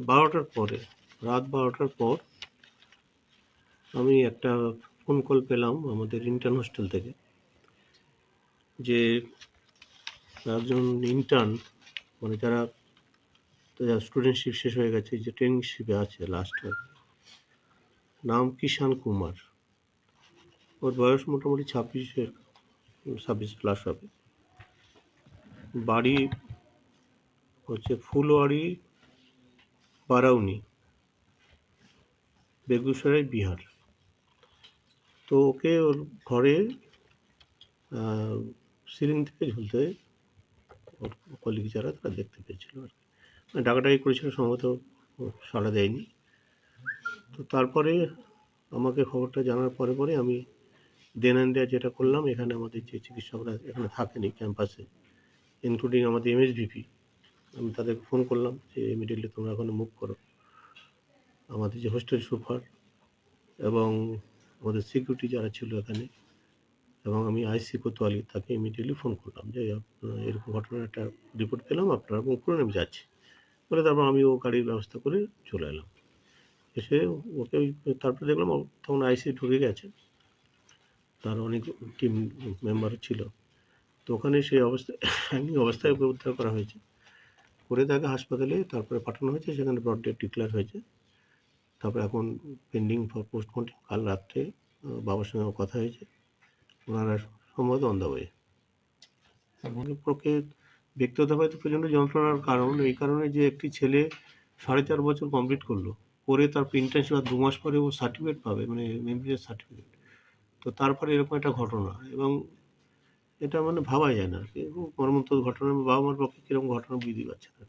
12টার পরে, রাত 12টার পর আমি একটা ফোন কল পেলাম আমাদের ইন্টার্ন হোস্টেল থেকে, যে একজন ইন্টার্ন, মানে যারা স্টুডেন্টশিপ শেষ হয়ে গেছে, যে ট্রেনিংশিপে আছে লাস্টে, নাম কিষান কুমার। ওর বয়স মোটামুটি 26 প্লাস হবে। বাড়ি হচ্ছে ফুলওয়ারি, বারাউনি, বেগুসরাই, বিহার। তো ওকে ওর ঘরে সিলিং থেকে ঝুলতে ওর কলিগ যারা তারা দেখতে পেয়েছিল আর কি। ডাকাডাকি করেছিল, সম্ভবত সাড়া দেয়নি। তো তারপরে আমাকে খবরটা জানার পরে পরে আমি দেন অ্যান্ড দেয়ার যেটা করলাম, এখানে আমাদের যে চিকিৎসকরা এখানে থাকেনি ক্যাম্পাসে, ইনক্লুডিং আমাদের এমএসভিপি, আমি তাদেরকে ফোন করলাম যে ইমিডিয়েটলি তোমরা ওখানে মুভ করো। আমাদের যে হোস্টেল সুপার এবং আমাদের সিকিউরিটি যারা ছিল এখানে, এবং আমি আইসি কোতোয়ালি, তাকে ইমিডিয়েটলি ফোন করলাম যে এরকম ঘটনার একটা রিপোর্ট পেলাম, আপনারা উপরে নেমে যাচ্ছি বলে। তারপর আমি ও গাড়ির ব্যবস্থা করে চলে এলাম। এসে ওকে তারপরে দেখলাম তখন আইসি ঢুকে গেছে, তার অনেক টিম মেম্বার ছিল। তো ওখানে সেই অবস্থায় এমনি অবস্থায় ওকে উদ্ধার করা হয়েছে, করে তাকে হাসপাতালে তারপরে পাঠানো হয়েছে, সেখানে ব্রড ডেড ডিক্লেয়ার হয়েছে। তারপরে এখন পেন্ডিং ফর পোস্টমর্টম। কাল রাত্রে বাবার সঙ্গে কথা হয়েছে, ওনারা সম্ভবত অন দ্য ওয়ে। পক্ষে ব্যক্তিগতভাবে তো প্রচণ্ড যন্ত্রণার কারণ, এই কারণে যে একটি ছেলে 4.5 বছর কমপ্লিট করলো, করে তার ইন্টার্নশিপ আর 2 মাস পরে ও সার্টিফিকেট পাবে, মানে এমবিবিএস সার্টিফিকেট। তো তারপরে এরকম একটা ঘটনা, এবং এটা মানে ভাবা যায় না আর কি, মর্মন্তুদ ঘটনা। বাবা মার পক্ষে কীরকম ঘটনা বুঝতেই পারছে না।